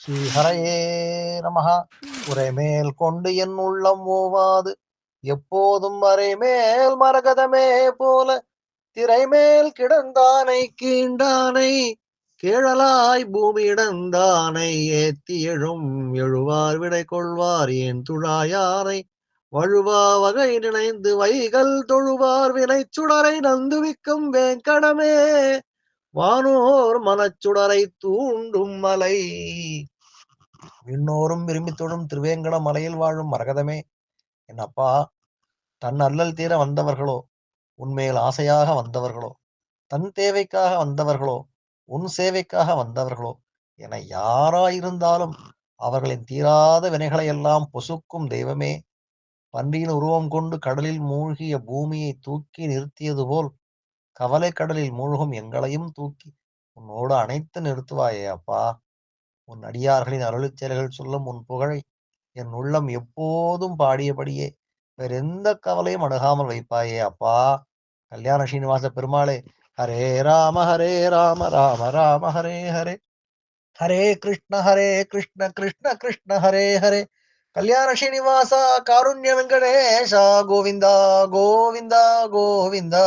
ஸ்ரீஹரையே நமஹ. உரைமேல் கொண்டு என் உள்ளம் ஓவாது எப்போதும் அரைமேல் மரகதமே போல திரைமேல் கிடந்தானை கீண்டானை கேழலாய் பூமி இடந்தானை ஏத்தி எழும் எழுவார் விடை கொள்வார் ஏன் துழாயானை வழுவா வகை நினைந்து வைகள் தொழுவார் வினை சுடரை நந்துவிக்கும் வேங்கடமே வானோர் மனச்சுடரை தூண்டும் மலை. விண்ணோரும் விரும்பி தொழும் திருவேங்கட மலையில் வாழும் மரகதமே, என் அப்பா, தன் அல்லல் தீர வந்தவர்களோ, உன்மேல் ஆசையாக வந்தவர்களோ, தன் தேவைக்காக வந்தவர்களோ, உன் சேவைக்காக வந்தவர்களோ என யாராயிருந்தாலும் அவர்களின் தீராத வினைகளை எல்லாம் பொசுக்கும் தெய்வமே, பன்றியின் உருவம் கொண்டு கடலில் மூழ்கிய பூமியை தூக்கி நிறுத்தியது போல் கவலை கடலில் மூழ்கும் எங்களையும் தூக்கி உன்னோடு அணைத்து நிறுத்துவாயே அப்பா. உன் அடியார்களின் அருளிச் செயல்கள் சொல்லும் உன் புகழை என் உள்ளம் எப்போதும் பாடியபடியே வேறெந்த கவலையும் அணுகாமல் வைப்பாயே அப்பா. கல்யாண ஸ்ரீனிவாச பெருமாளே, ஹரே ராம ராம ராம ஹரே ஹரே, ஹரே கிருஷ்ண கிருஷ்ண கிருஷ்ண ஹரே ஹரே. கல்யாண ஸ்ரீனிவாச காருண்ய வெங்கடேஷ கோவிந்தா கோவிந்தா கோவிந்தா.